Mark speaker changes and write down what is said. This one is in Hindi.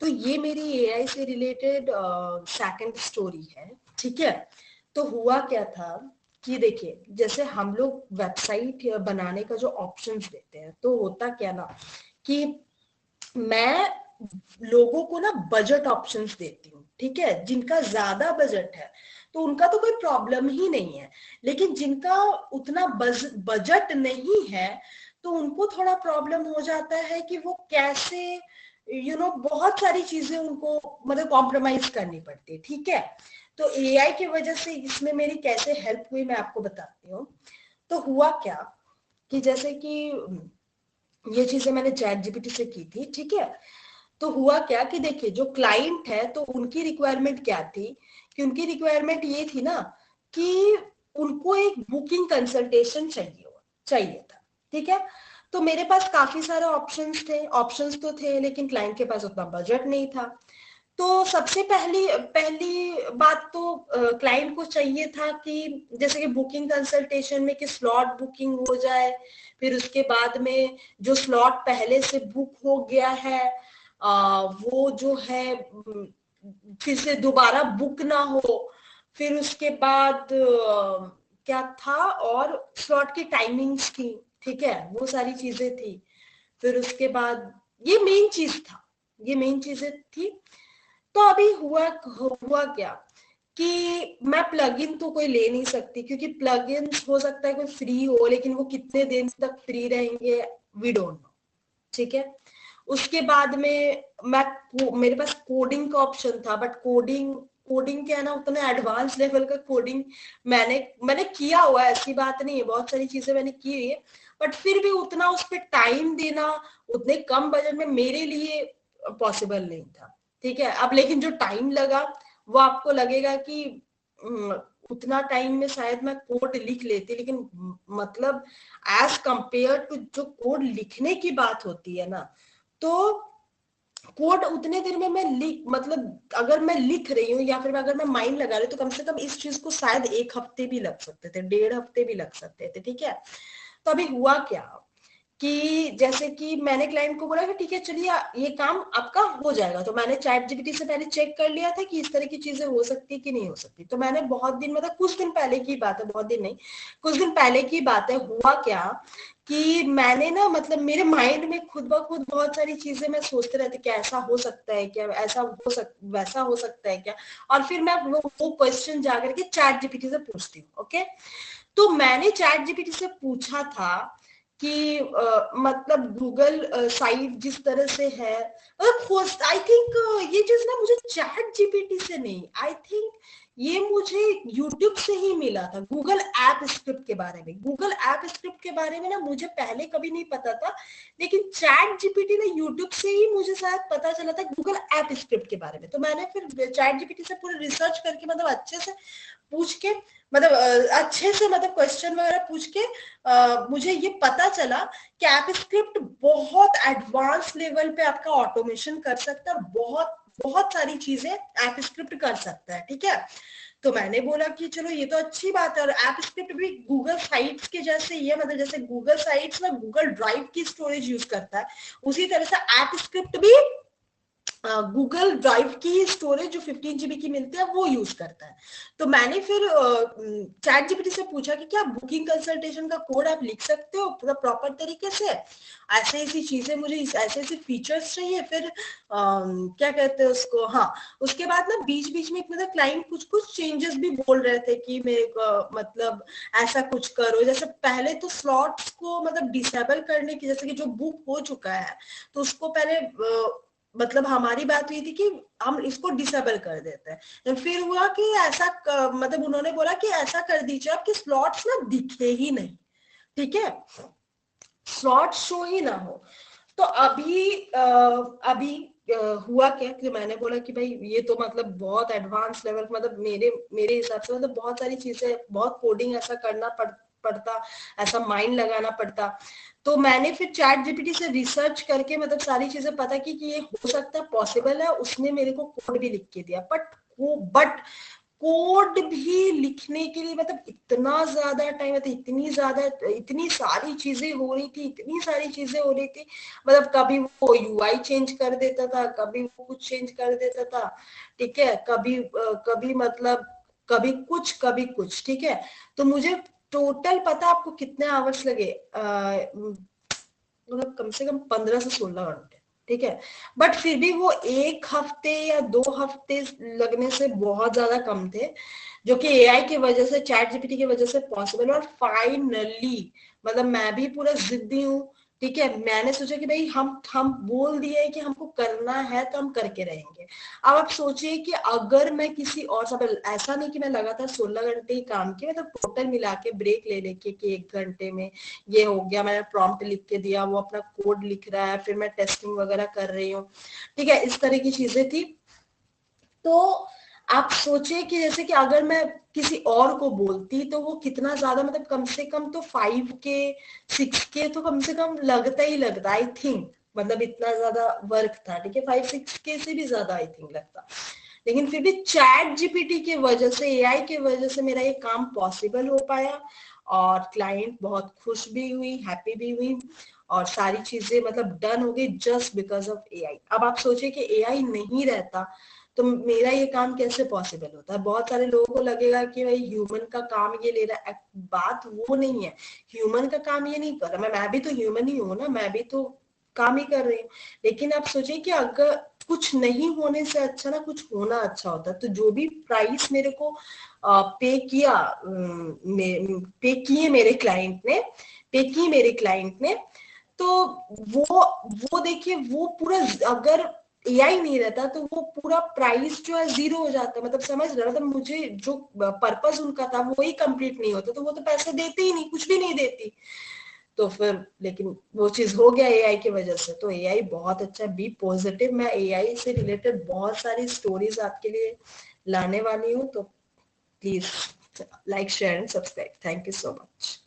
Speaker 1: तो ये मेरी एआई से रिलेटेड सेकंड स्टोरी है, ठीक है। तो हुआ क्या था कि देखिए, जैसे हम लोग वेबसाइट बनाने का जो ऑप्शंस देते हैं, तो होता क्या ना कि मैं लोगों को ना बजट ऑप्शंस देती हूँ, ठीक है। जिनका ज्यादा बजट है तो उनका तो कोई प्रॉब्लम ही नहीं है, लेकिन जिनका उतना बजट नहीं है तो उनको थोड़ा प्रॉब्लम हो जाता है कि वो कैसे बहुत सारी चीजें उनको मतलब कॉम्प्रोमाइज करनी पड़ती है, ठीक है। तो एआई की वजह से इसमें मेरी कैसे हेल्प हुई मैं आपको बताती हूँ। तो हुआ क्या कि जैसे कि ये चीजें मैंने चैट जीपीटी से की थी, ठीक है। तो हुआ क्या कि देखिए, जो क्लाइंट है तो उनकी रिक्वायरमेंट क्या थी कि उनकी रिक्वायरमेंट ये थी ना कि उनको एक बुकिंग कंसल्टेशन चाहिए था, ठीक है। तो मेरे पास काफी सारे ऑप्शंस तो थे, लेकिन क्लाइंट के पास उतना बजट नहीं था। तो सबसे पहली पहली बात तो क्लाइंट को चाहिए था कि जैसे कि बुकिंग कंसल्टेशन में कि स्लॉट बुकिंग हो जाए, फिर उसके बाद में जो स्लॉट पहले से बुक हो गया है वो जो है फिर से दोबारा बुक ना हो। फिर उसके बाद क्या था, और स्लॉट की टाइमिंग्स थी, ठीक है, वो सारी चीजें थी। फिर उसके बाद ये मेन चीजें थी। तो अभी हुआ क्या कि मैं प्लगइन तो कोई ले नहीं सकती, क्योंकि प्लगइन हो सकता है कोई फ्री हो, लेकिन वो कितने दिन तक फ्री रहेंगे वी डोंट नो, ठीक है। उसके बाद में मेरे पास कोडिंग का ऑप्शन था, बट कोडिंग कोडिंग क्या है ना, उतना एडवांस लेवल का कोडिंग मैंने मैंने किया हुआ है, ऐसी बात नहीं है, बहुत सारी चीजें मैंने की हुई है, बट फिर भी उतना उस पर टाइम देना उतने कम बजट में मेरे लिए पॉसिबल नहीं था, ठीक है। अब लेकिन जो टाइम लगा वो आपको लगेगा कि उतना टाइम में शायद मैं कोड लिख लेती, लेकिन मतलब एज कंपेयर टू जो कोड लिखने की बात होती है ना, तो कोड उतने देर में मैं मतलब अगर मैं लिख रही हूँ या फिर अगर मैं माइंड लगा रही हूँ, तो कम से कम इस चीज को शायद 1 हफ्ते भी लग सकते थे, 1.5 हफ्ते भी लग सकते थे, ठीक है। तो अभी हुआ क्या कि जैसे कि मैंने क्लाइंट को बोला कि ठीक है चलिए ये काम आपका हो जाएगा। तो मैंने चैट जीपीटी से पहले चेक कर लिया था कि इस तरह की चीजें हो सकती है कि नहीं हो सकती। तो मैंने बहुत दिन, मतलब कुछ दिन पहले की बात है, बहुत दिन नहीं, कुछ दिन पहले की बात है, हुआ क्या कि मैंने ना मतलब मेरे माइंड में खुद ब खुद बहुत सारी चीजें मैं सोचते रहती कि ऐसा हो सकता है क्या, वैसा हो सकता है क्या, और फिर मैं वो क्वेश्चन जाकर के चैट जीपीटी से पूछती हूँ, ओके। तो मैंने चैट जीपीटी से पूछा था कि मतलब गूगल साइट जिस तरह से है, मतलब आई थिंक ये चीज ना मुझे चैट जीपीटी से नहीं, आई थिंक ये मुझे यूट्यूब से ही मिला था, गूगल ऐप स्क्रिप्ट के बारे में। गूगल ऐप स्क्रिप्ट के बारे में ना मुझे पहले कभी नहीं पता था, लेकिन चैट जीपीटी ने यूट्यूब से ही मुझे शायद पता चला था गूगल ऐप स्क्रिप्ट के बारे में। तो मैंने फिर चैट जीपीटी से पूरे रिसर्च करके, मतलब अच्छे से पूछ के, मतलब अच्छे से, मतलब क्वेश्चन वगैरह पूछ के मुझे ये पता चला कि ऐप स्क्रिप्ट बहुत एडवांस लेवल पे आपका ऑटोमेशन कर सकता है, बहुत बहुत सारी चीजें ऐप स्क्रिप्ट कर सकता है, ठीक है। तो मैंने बोला कि चलो ये तो अच्छी बात है, और ऐप स्क्रिप्ट भी गूगल साइट्स के जैसे ही है, मतलब जैसे गूगल साइट्स में गूगल ड्राइव की स्टोरेज यूज करता है, उसी तरह से ऐप स्क्रिप्ट भी गूगल ड्राइव की स्टोरेज जो 15 GB की मिलती है वो यूज करता है। तो मैंने फिर चैट जीपीटी से पूछा कि क्या बुकिंग कंसल्टेशन का कोड आप लिख सकते हो पूरा प्रॉपर तरीके से, ऐसे ऐसी चीजें, मुझे ऐसे ऐसे फीचर्स चाहिए। फिर क्या कहते हैं उसको, हाँ, उसके बाद ना बीच बीच में मतलब क्लाइंट कुछ कुछ चेंजेस भी बोल रहे थे कि मेरे को मतलब ऐसा कुछ करो, जैसे पहले तो स्लॉट्स को मतलब डिसेबल करने की, जैसे कि जो बुक हो चुका है तो उसको पहले मतलब हमारी बात हुई थी कि हम इसको डिसेबल कर देते हैं। फिर हुआ कि ऐसा मतलब उन्होंने बोला कि ऐसा कर दीजिए आप कि स्लॉट्स ना दिखे ही नहीं, ठीक है, स्लॉट शो ही ना हो। तो अभी हुआ क्या कि मैंने बोला कि भाई ये तो मतलब बहुत एडवांस लेवल, मतलब मेरे मेरे हिसाब से मतलब बहुत सारी चीजें, बहुत कोडिंग ऐसा करना पड़ता, ऐसा माइंड लगाना पड़ता। तो मैंने फिर चैट जीपीटी से रिसर्च करके मतलब सारी चीजें पता की कि ये हो सकता है, पॉसिबल है। उसने मेरे को कोड भी लिख के दिया, बट कोड भी लिखने के लिए मतलब इतना ज्यादा टाइम, मतलब इतनी सारी चीजें हो रही थी, इतनी सारी चीजें हो रही थी, मतलब कभी वो यूआई चेंज कर देता था, कभी वो कुछ चेंज कर देता था, ठीक है, कभी मतलब कभी कुछ, ठीक है। तो मुझे टोटल पता आपको कितने आवर्स लगे, मतलब कम से कम 15 से 16 घंटे, ठीक है। बट फिर भी वो 1 हफ्ते या 2 हफ्ते लगने से बहुत ज्यादा कम थे, जो कि एआई की वजह से, चैट जीपीटी की वजह से पॉसिबल। और फाइनली मतलब मैं भी पूरा जिद्दी हूँ, ठीक है, मैंने सोचा कि भाई हम बोल दिए कि हमको करना है तो हम करके रहेंगे। अब आप सोचिए कि अगर मैं किसी और सब, ऐसा नहीं कि मैं लगातार 16 घंटे ही काम किया, मतलब टोटल मिला के ब्रेक ले लेके कि 1 घंटे में ये हो गया, मैंने प्रॉम्प्ट लिख के दिया, वो अपना कोड लिख रहा है, फिर मैं टेस्टिंग वगैरह कर रही हूँ, ठीक है, इस तरह की चीजें थी। तो आप सोचिए कि जैसे कि अगर मैं किसी और को बोलती तो वो कितना ज्यादा, मतलब कम से कम तो 5K 6K तो कम से कम लगता ही लगता, आई थिंक, मतलब इतना ज्यादा वर्क था, ठीक है, 5-6K से भी ज्यादा आई थिंक लगता। लेकिन फिर भी चैट जीपीटी की वजह से, एआई की वजह से मेरा ये काम पॉसिबल हो पाया, और क्लाइंट बहुत खुश भी हुई, हैप्पी भी हुई, और सारी चीजें मतलब डन हो गई जस्ट बिकॉज ऑफ एआई। अब आप सोचिए कि एआई नहीं रहता तो मेरा ये काम कैसे पॉसिबल होता है। बहुत सारे लोगों को लगेगा कि भाई ह्यूमन का काम ये ले रहा है, बात वो नहीं है, ह्यूमन का काम ये नहीं कर रहा, मैं भी तो ह्यूमन ही हूँ ना, मैं भी तो काम ही कर रही हूँ। लेकिन आप सोचिए कि अगर कुछ नहीं होने से अच्छा ना कुछ होना अच्छा होता है। तो जो भी प्राइस मेरे को पे किए मेरे क्लाइंट ने, तो वो देखिए, वो पूरा, अगर एआई नहीं रहता तो वो पूरा प्राइस जो है जीरो हो जाता, मतलब समझ रहे हो, मतलब मुझे जो पर्पस उनका था वो ही कंप्लीट नहीं होता, तो वो तो पैसे देते ही नहीं, कुछ भी नहीं देती। तो फिर लेकिन वो चीज हो गया एआई की वजह से। तो एआई बहुत अच्छा, बी पॉजिटिव। मैं एआई से रिलेटेड बहुत सारी स्टोरीज आपके लिए लाने वाली हूँ, तो please like share and subscribe. Thank you so much.